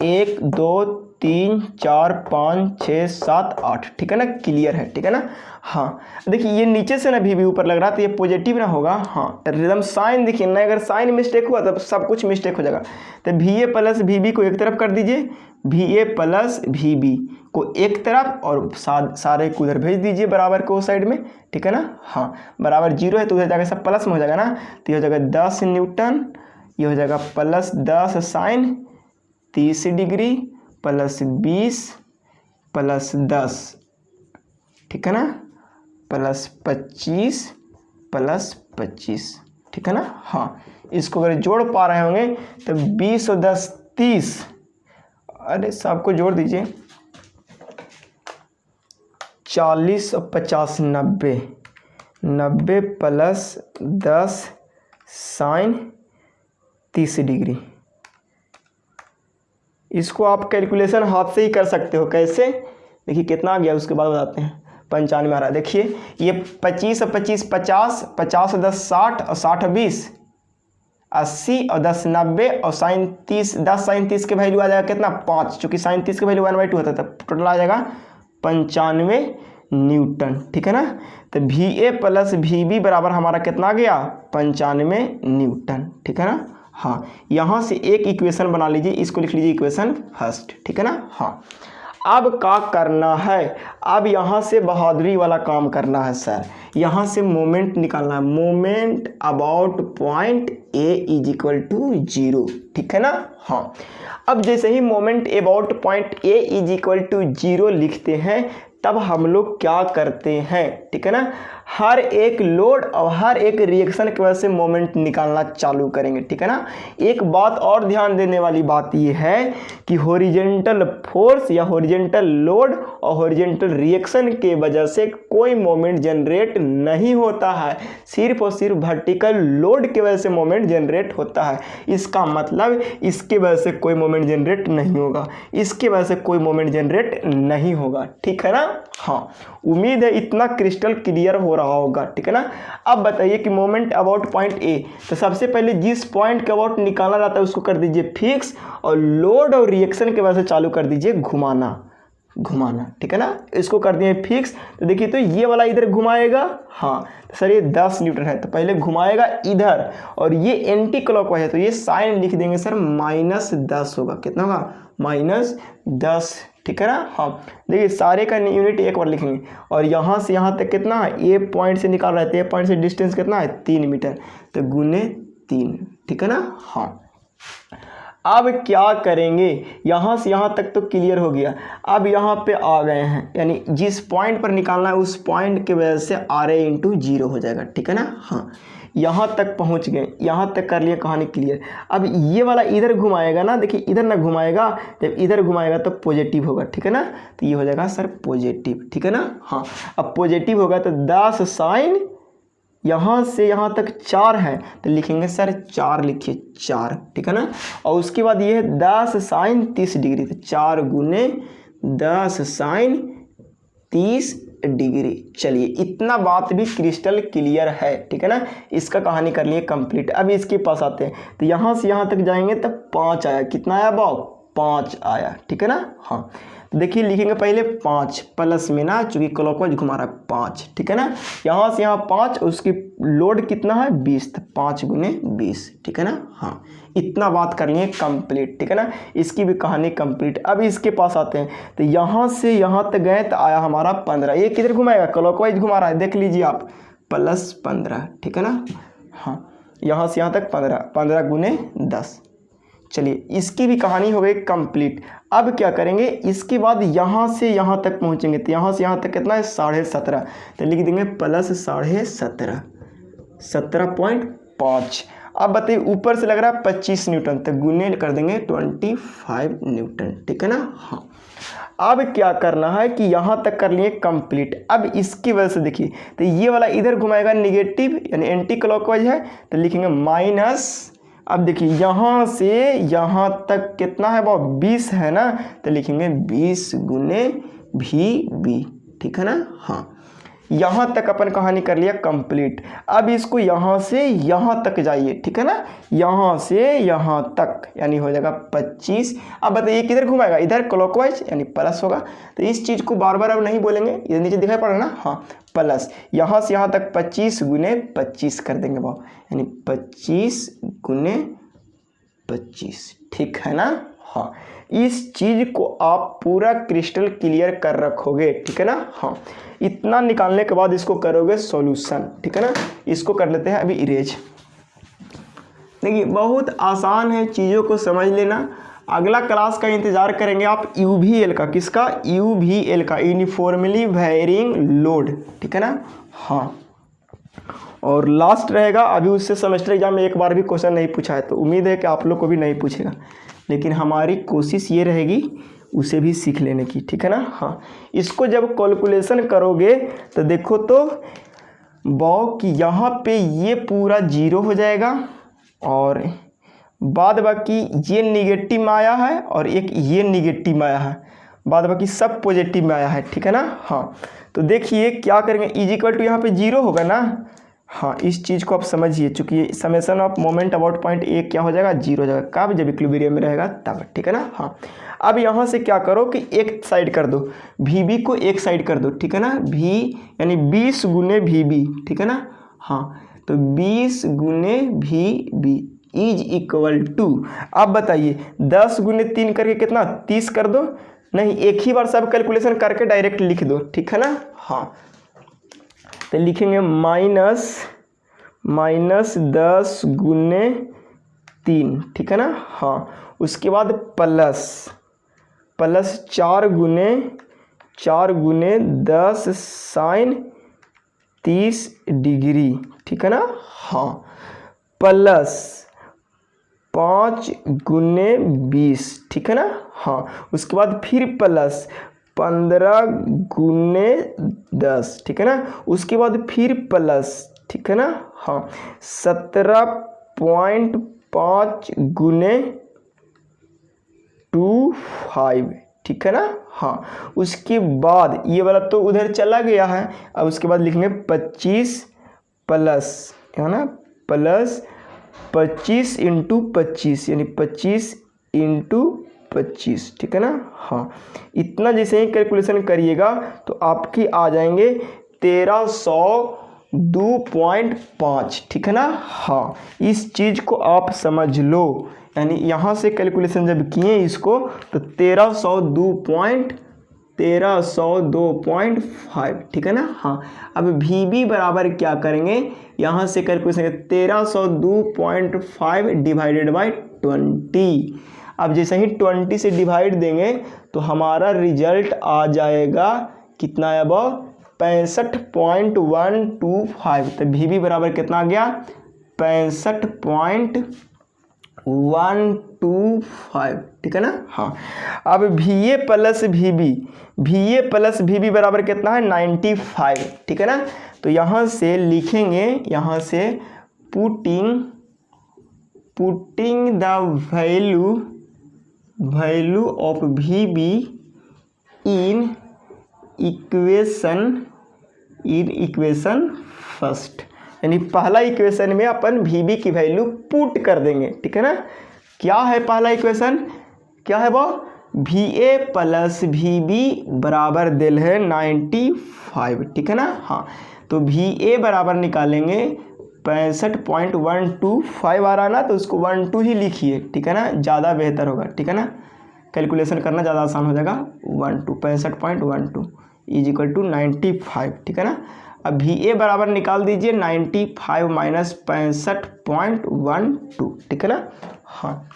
1 2 3 4 5 6 7 8, ठीक है ना, क्लियर है, ठीक है ना। हाँ, देखिए ये नीचे से ना भी ऊपर लग रहा है तो ये पॉजिटिव ना होगा। हाँ, तो एकदम साइन देखिए ना, अगर साइन मिस्टेक हुआ तब सब कुछ मिस्टेक हो जाएगा। तो VA प्लस VB को एक तरफ कर दीजिए, VA प्लस VB को एक तरफ और सारे को उधर भेज दीजिए बराबर को साइड में, ठीक है ना। हाँ, बराबर 0 है तो उधर जाकर सब प्लस में हो जाएगा ना, तो ये हो जाएगा 10 न्यूटन, ये हो जाएगा +10 sin 30 डिग्री +20 +10, ठीक है ना, +25 +25, ठीक है ना। हाँ, इसको अगर जोड़ पा रहे होंगे तो 20 और 10 30, अरे सबको जोड़ दीजिए, 40 और 50 90, 90 +10 sin 30 डिग्री, इसको आप कैलकुलेशन हाथ से ही कर सकते हो। कैसे, देखिए कितना आ गया उसके बाद बताते हैं। 95 आ रहा है। देखिए ये 25 और 25 50, 50 और 10 60 और 60 और 20 80 और 10 90 और sin 30, 10 sin 30 के वैल्यू आ जाएगा कितना 5, चूँकि sin 30 के वैल्यू 1/2 होता है, तब टोटल आ जाएगा 95 न्यूटन। ठीक है ना। तो VA प्लस VB बराबर हमारा कितना आ गया 95 न्यूटन। ठीक है ना। हाँ, यहाँ से एक इक्वेशन बना लीजिए, इसको लिख लीजिए इक्वेशन फर्स्ट। ठीक है ना। हाँ, अब क्या करना है, अब यहाँ से बहादुरी वाला काम करना है सर। यहाँ से मोमेंट निकालना है, moment about point A is equal to 0। ठीक है ना। हाँ, अब जैसे ही moment about point A is equal to 0 लिखते हैं, तब हम लोग क्या करते हैं, ठीक है ना, हर एक लोड और हर एक रिएक्शन की वजह से मोमेंट निकालना चालू करेंगे। ठीक है ना। एक बात और ध्यान देने वाली बात यह है कि हॉरिजॉन्टल फोर्स या हॉरिजॉन्टल लोड और हॉरिजॉन्टल रिएक्शन के वजह से कोई मोमेंट जनरेट नहीं होता है, सिर्फ और सिर्फ वर्टिकल लोड की वजह से मोमेंट जनरेट होता है। इसका मतलब इसके वजह से कोई मोमेंट जनरेट नहीं होगा, इसके वजह से कोई मोमेंट जनरेट नहीं होगा। ठीक है ना। हाँ, उम्मीद है इतना क्रिस्टल क्लियर हो रहा होगा। ठीक है ना। अब बताइए कि मोमेंट अबाउट पॉइंट ए, तो सबसे पहले जिस पॉइंट के अबाउट निकाला जाता है उसको कर दीजिए फिक्स, और लोड और रिएक्शन के वजह से चालू कर दीजिए घुमाना। ठीक है ना। इसको कर दिए फिक्स, तो देखिए तो ये वाला इधर घुमाएगा। हाँ, तो सर ये 10 न्यूटन है, तो पहले घुमाएगा इधर, और ये एंटी क्लॉकवाइज है, तो ये साइन लिख देंगे सर -10 होगा। कितना होगा -10। ठीक है ना। हाँ, देखिए सारे का यूनिट एक बार लिखेंगे, और यहाँ से यहाँ तक कितना है, ए पॉइंट से निकाल रहे थे, ए पॉइंट से डिस्टेंस कितना है 3 मीटर, तो गुने 3। ठीक है ना। हाँ, अब क्या करेंगे, यहाँ से यहाँ तक तो क्लियर हो गया। अब यहाँ पे आ गए हैं, यानी जिस पॉइंट पर निकालना है उस पॉइंट की वजह से RA × 0 हो जाएगा। ठीक है ना। हाँ, यहाँ तक पहुँच गए, यहाँ तक कर लिया, कहानी क्लियर। अब ये वाला इधर घुमाएगा ना, देखिए इधर ना घुमाएगा, जब इधर घुमाएगा तो पॉजिटिव होगा। ठीक है ना। तो ये हो जाएगा सर पॉजिटिव। ठीक है ना। हाँ, अब पॉजिटिव होगा तो 10 साइन, यहाँ से यहाँ तक 4 है, तो लिखेंगे सर 4, लिखिए 4। ठीक है ना। और उसके बाद ये है 10 साइन 30 डिग्री, तो 4 गुने 10 साइन 30 डिग्री। चलिए इतना बात भी क्रिस्टल क्लियर है। ठीक है ना। इसका कहानी कर लिए कंप्लीट। अब इसके पास आते हैं, तो यहाँ से यहाँ तक जाएंगे तब 5 आया। कितना आया बाबू, 5 आया। ठीक है ना। हाँ, देखिए लिखेंगे पहले 5 प्लस में ना, चूंकि क्लॉकवाइज घुमा रहा है 5। ठीक है ना। यहाँ से यहाँ 5, उसकी लोड कितना है 20, तो 5 गुने 20। ठीक है ना। हाँ, इतना बात कर लिए कंप्लीट। ठीक है ना। इसकी भी कहानी कंप्लीट। अब इसके पास आते हैं, तो यहाँ से यहाँ तक गए तो आया हमारा 15। ये किधर घुमाएगा, क्लॉकवाइज घुमा रहा है, देख लीजिए आप, +15। ठीक है ना। हाँ, यहाँ से यहाँ तक 15 गुने 10। चलिए इसकी भी कहानी हो गई कंप्लीट। अब क्या करेंगे, इसके बाद यहाँ से यहाँ तक पहुँचेंगे, तो यहाँ से यहाँ तक कितना है 17.5, तो लिख देंगे +17.5, 17.5। अब बताइए ऊपर से लग रहा है 25 न्यूटन, तो गुने कर देंगे 25 न्यूटन। ठीक है ना। हाँ, अब क्या करना है कि यहाँ तक कर लिए कंप्लीट। अब इसकी वजह से देखिए, तो ये वाला इधर घुमाएगा नेगेटिव, यानी एंटी क्लॉकवाइज है, तो लिखेंगे माइनस। अब देखिए यहाँ से यहाँ तक कितना है वो 20 है ना, तो लिखेंगे 20 गुने VB। ठीक है ना। हाँ, यहाँ तक अपन कहानी कर लिया कंप्लीट। अब इसको यहाँ से यहाँ तक जाइए। ठीक है ना। यहाँ से यहाँ तक यानी हो जाएगा 25। अब बताइए किधर घुमाएगा, इधर क्लॉकवाइज यानी प्लस होगा, तो इस चीज़ को बार बार अब नहीं बोलेंगे, इधर नीचे दिखाई पड़ रहा है ना। हाँ, प्लस यहाँ से यहाँ तक 25 गुने 25 कर देंगे भाव, यानी 25 गुने 25। ठीक है ना। हाँ, इस चीज़ को आप पूरा क्रिस्टल क्लियर कर रखोगे। ठीक है ना। हाँ, इतना निकालने के बाद इसको करोगे सॉल्यूशन। ठीक है ना। इसको कर लेते हैं अभी इरेज। देखिए बहुत आसान है, चीज़ों को समझ लेना। अगला क्लास का इंतज़ार करेंगे आप UVL का, किसका, UVL का, यूनिफॉर्मली वेरिंग लोड। ठीक है ना। हाँ, और लास्ट रहेगा, अभी उससे सेमेस्टर एग्जाम में एक बार भी क्वेश्चन नहीं पूछा है, तो उम्मीद है कि आप लोग को भी नहीं पूछेगा, लेकिन हमारी कोशिश ये रहेगी उसे भी सीख लेने की। ठीक है ना। हाँ, इसको जब कैलकुलेशन करोगे तो देखो तो कि यहाँ पे ये पूरा 0 हो जाएगा, और बाद बाकी ये निगेटिव में आया है और एक ये निगेटिव में आया है, बाद बाकी सब पॉजिटिव में आया है, ठीक है ना। हाँ तो देखिए क्या करेंगे, इज इक्वल टू यहाँ पे जीरो होगा ना। हाँ इस चीज़ को आप समझिए, चूँकि summation of moment about point A क्या हो जाएगा, जीरो हो जाएगा, कब, जब इक्विलिब्रियम में रहेगा तब, ठीक है ना। हाँ अब यहाँ से क्या करो कि एक साइड कर दो, वी बी को एक साइड कर दो, ठीक है ना। वी यानी 20 गुने वी बी, ठीक है ना। हाँ तो 20 गुने V B is equal to, अब बताइए 10 गुने 3 करके कितना 30 कर दो, नहीं एक ही बार सब कैलकुलेशन करके डायरेक्ट लिख दो, ठीक है ना। हाँ तो लिखेंगे माइनस 10 गुने 3, ठीक है ना। हाँ उसके बाद प्लस 4 गुने 10 साइन 30 डिग्री, ठीक है ना। हाँ प्लस 5 गुने 20, ठीक है ना। हाँ उसके बाद फिर प्लस 15 गुने 10, ठीक है ना। उसके बाद फिर प्लस, ठीक है ना। हाँ 17.5 गुने 25, ठीक है ना। हाँ उसके बाद ये वाला तो उधर चला गया है, अब उसके बाद लिखेंगे 25 प्लस, है ना, प्लस 25 इंटू 25 यानी 25 इंटू 25, ठीक है ना। हाँ इतना जैसे ही कैलकुलेशन करिएगा तो आपकी आ जाएंगे 1302.5, ठीक है ना। हाँ इस चीज़ को आप समझ लो, यानी यहाँ से कैलकुलेशन जब किए इसको तो 1302.5, ठीक है ना। हाँ अब वी बी बराबर क्या करेंगे, यहाँ से कैलकुलेशन 1302.5 डिवाइडेड बाई 20। अब जैसे ही 20 से डिवाइड देंगे तो हमारा रिजल्ट आ जाएगा कितना है, वो 65.125। तो वी बी बराबर कितना आ गया, 65.125, ठीक है ना। हाँ अब V A plus V B बराबर कितना है 95, ठीक है ना। तो यहाँ से लिखेंगे, यहाँ से putting the value of V B in equation first, यानी पहला इक्वेशन में अपन वी बी की वैल्यू पुट कर देंगे, ठीक है ना। क्या है पहला इक्वेशन, क्या है वो, V A plus V B बराबर दिल है 95, ठीक है ना। हाँ तो वी ए बराबर निकालेंगे 65.125 आ रहा ना, तो उसको 12 ही लिखिए, ठीक है ना, ज़्यादा बेहतर होगा, ठीक है ना, कैलकुलेशन करना ज़्यादा आसान हो जाएगा। 65.12 इज इक्वल टू 95, ठीक है ना। अब वी ए बराबर निकाल दीजिए 95 माइनस 65.12, ठीक है ना। हाँ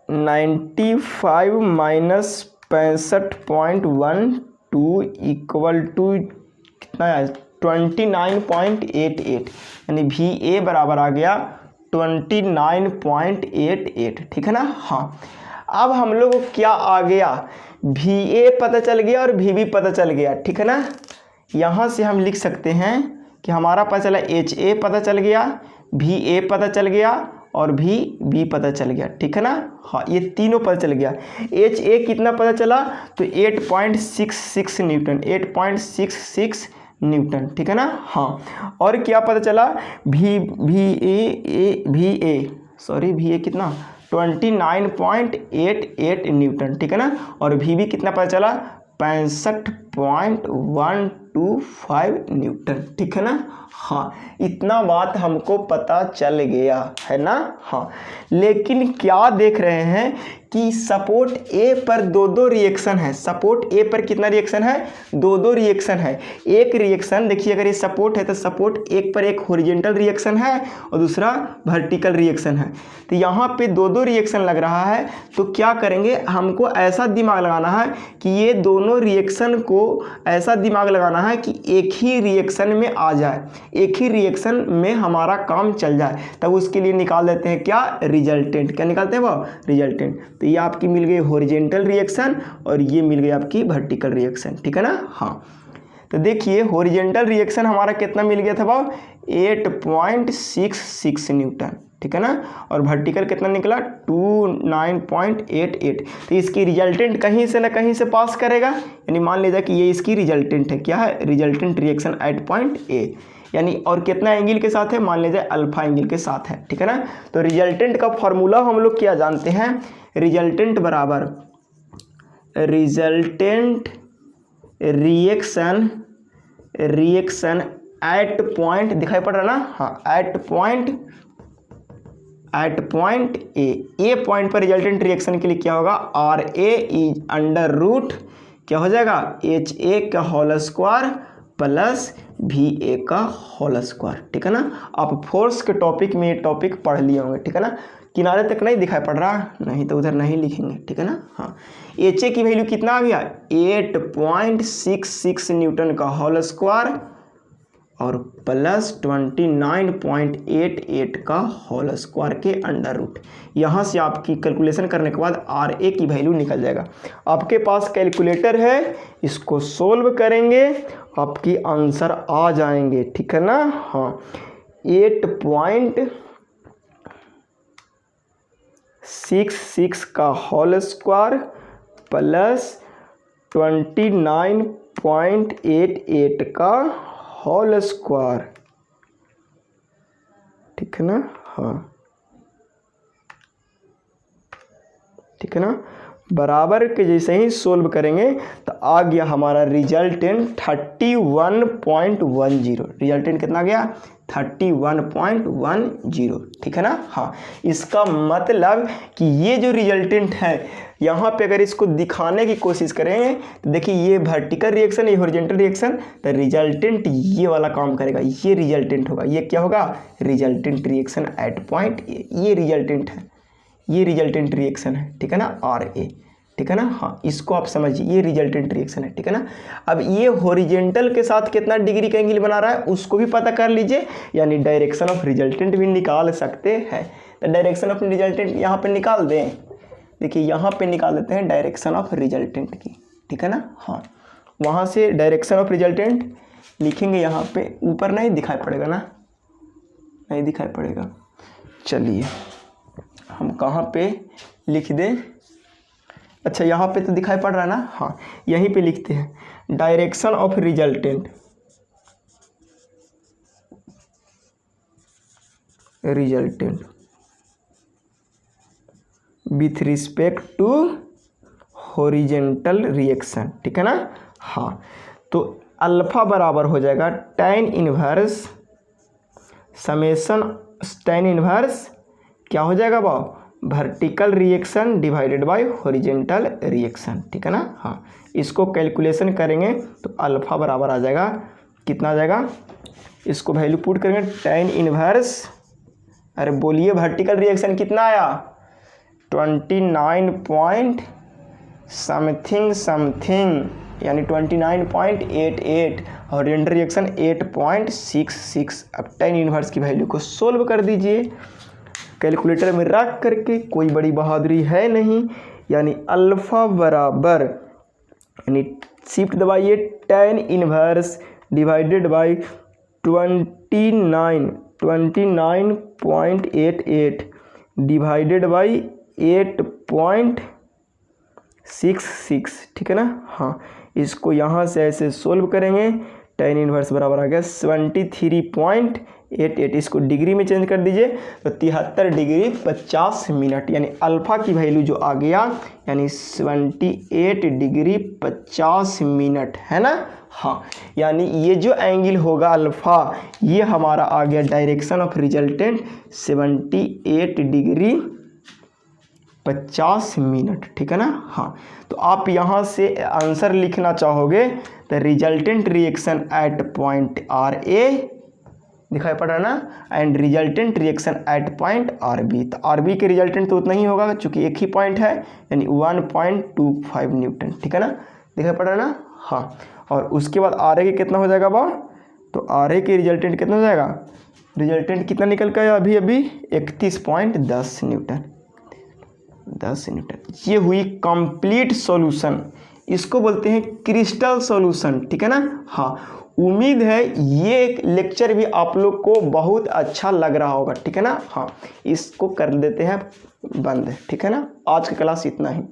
95 माइनस 65.12 इक्वल टू कितना है 29.88, यानी वी ए बराबर आ गया 29.88, ठीक है ना। हाँ अब हम लोग को क्या आ गया, वी ए पता चल गया और वी बी पता चल गया, ठीक है ना। यहाँ से हम लिख सकते हैं कि हमारा पता चला एच ए पता चल गया, वी ए पता चल गया और वी बी पता चल गया, ठीक है ना। हाँ ये तीनों पता चल गया। एच ए कितना पता चला, तो 8.66 न्यूटन, 8.66 न्यूटन, ठीक है ना। हाँ और क्या पता चला, वी ए कितना 29.88 न्यूटन, ठीक है ना। और वी बी कितना पता चला 65.125 न्यूटन, ठीक है ना। हाँ इतना बात हमको पता चल गया है ना। हाँ लेकिन क्या देख रहे हैं कि सपोर्ट ए पर दो रिएक्शन है, सपोर्ट ए पर कितना रिएक्शन है, दो रिएक्शन है। एक रिएक्शन देखिए, अगर ये सपोर्ट है तो सपोर्ट एक पर एक हॉरिजॉन्टल रिएक्शन है और दूसरा वर्टिकल रिएक्शन है। तो यहाँ पे दो रिएक्शन लग रहा है, तो क्या करेंगे, हमको ऐसा दिमाग लगाना है कि ये दोनों रिएक्शन को ऐसा दिमाग लगाना है कि एक ही रिएक्शन में आ जाए, एक ही रिएक्शन में हमारा काम चल जाए। तब उसके लिए निकाल देते हैं क्या, रिजल्टेंट। क्या निकालते हैं वो, रिजल्टेंट। तो ये आपकी मिल गई हॉरिजॉन्टल रिएक्शन और ये मिल गई आपकी वर्टिकल रिएक्शन, ठीक है ना। हाँ तो देखिए हॉरिजेंटल रिएक्शन हमारा कितना मिल गया था बाब 8.66 न्यूटन, ठीक है ना, और वर्टिकल कितना निकला 29.88। तो इसकी रिजल्टेंट कहीं से ना कहीं से पास करेगा, यानी मान लीजिए कि ये इसकी रिजल्टेंट है, क्या है, रिजल्टेंट रिएक्शन एट पॉइंट ए, यानी और कितना एंगल के साथ है, मान लीजिए अल्फा एंगल के साथ है, ठीक है ना। तो रिजल्टेंट का फॉर्मूला हम लोग क्या जानते हैं, रिजल्टेंट बराबर रिजल्टेंट रिएक्शन एट पॉइंट, दिखाई पड़ रहा ना, हाँ, एट पॉइंट ए पॉइंट पर रिजल्टेंट रिएक्शन के लिए क्या होगा, R A is under root क्या हो जाएगा, एच ए का होल स्क्वायर प्लस भी ए का होल स्क्वायर, ठीक है ना। आप फोर्स के टॉपिक में ये टॉपिक पढ़ लिए होंगे, ठीक है ना। किनारे तक नहीं दिखाई पड़ रहा, नहीं तो उधर नहीं लिखेंगे, ठीक है ना। हाँ, एच ए की वैल्यू कितना आ गया 8.66 न्यूटन का होल स्क्वायर और प्लस 29.88 का होल स्क्वायर के अंडर रूट। यहाँ से आपकी कैलकुलेशन करने के बाद आर ए की वैल्यू निकल जाएगा। आपके पास कैलकुलेटर है, इसको सोल्व करेंगे, आपकी आंसर आ जाएंगे, ठीक है ना। हाँ, 8.66 का होल स्क्वायर प्लस 29.88 का होल स्क्वायर, ठीक है ना। हाँ, ठीक है ना, बराबर के जैसे ही सोल्व करेंगे तो आ गया हमारा रिजल्टेंट 31.10। रिजल्टेंट कितना आ गया 31.10, ठीक है ना। हाँ, इसका मतलब कि ये जो रिजल्टेंट है यहाँ पे अगर इसको दिखाने की कोशिश करेंगे तो देखिए ये वर्टिकल रिएक्शन, ये हॉरिजॉन्टल रिएक्शन, तो रिजल्टेंट ये वाला काम करेगा, ये रिजल्टेंट होगा, ये क्या होगा, रिजल्टेंट रिएक्शन एट पॉइंट ए, ये रिजल्टेंट है, ये रिजल्टेंट रिएक्शन है, ठीक है ना, आर ए, ठीक है ना। हाँ, इसको आप समझिए, ये रिजल्टेंट रिएक्शन है, ठीक है ना। अब ये हॉरिजॉन्टल के साथ कितना डिग्री का एंगल बना रहा है उसको भी पता कर लीजिए, यानी डायरेक्शन ऑफ रिजल्टेंट भी निकाल सकते हैं। तो डायरेक्शन ऑफ रिजल्टेंट यहाँ पे निकाल दें, देखिए यहाँ पे निकाल देते हैं डायरेक्शन ऑफ रिजल्टेंट की, ठीक है ना। हाँ, वहाँ से डायरेक्शन ऑफ रिजल्टेंट लिखेंगे, यहाँ पे ऊपर नहीं दिखाई पड़ेगा ना, नहीं दिखाई पड़ेगा। चलिए हम कहाँ पे लिख दें, अच्छा यहाँ पे तो दिखाई पड़ रहा है ना, हाँ, यहीं पे लिखते हैं direction of resultant, with respect to horizontal reaction, ठीक है ना। हाँ, तो अल्फा बराबर हो जाएगा tan inverse summation tan inverse क्या हो जाएगा बाब, vertical reaction divided by horizontal reaction, ठीक है ना। हाँ, इसको कैलकुलेशन करेंगे तो अल्फा बराबर आ जाएगा, कितना आ जाएगा, इसको वैल्यू पुट करेंगे tan इनवर्स, अरे बोलिए वर्टिकल रिएक्शन कितना आया 29 पॉइंट समथिंग यानी 29.88, हॉरिजॉन्टल रिएक्शन 8.66। अब tan इनवर्स की वैल्यू को सोल्व कर दीजिए कैलकुलेटर में रख करके, कोई बड़ी बहादुरी है नहीं, यानी अल्फा बराबर, यानी शिफ्ट दबाइए, tan inverse divided by 29.88 divided by 8.66, ठीक है ना। हाँ, इसको यहाँ से ऐसे सोल्व करेंगे, tan इनवर्स बराबर आ गया 73.88, इसको डिग्री में चेंज कर दीजिए तो 73 डिग्री 50 मिनट, यानी अल्फ़ा की वैल्यू जो आ गया यानी 78 डिग्री 50 मिनट, है ना। हाँ, यानी ये जो एंगल होगा अल्फ़ा, ये हमारा आ गया direction of resultant 78 degree 50 minute, ठीक है ना। हाँ, तो आप यहाँ से आंसर लिखना चाहोगे तो resultant reaction at point R A दिखाई पड़ रहा है ना, and resultant reaction at point R B. तो आर बी के रिजल्टेंट तो उतना ही होगा चूँकि एक ही पॉइंट है, यानी 1.25 न्यूटन, ठीक है ना, दिखाई पड़ रहा है ना। हाँ, और उसके बाद आर ए के कितना हो जाएगा बा, तो आर ए के रिजल्टेंट कितना हो जाएगा, रिजल्टेंट कितना निकल कर अभी 31.10 न्यूटन, 10 न्यूटन। ये हुई कंप्लीट सॉल्यूशन, इसको बोलते हैं क्रिस्टल सॉल्यूशन, ठीक है ना। हाँ, उम्मीद है ये लेक्चर भी आप लोग को बहुत अच्छा लग रहा होगा, ठीक है ना। हाँ, इसको कर देते हैं बंद, ठीक है ना। आज की क्लास इतना ही।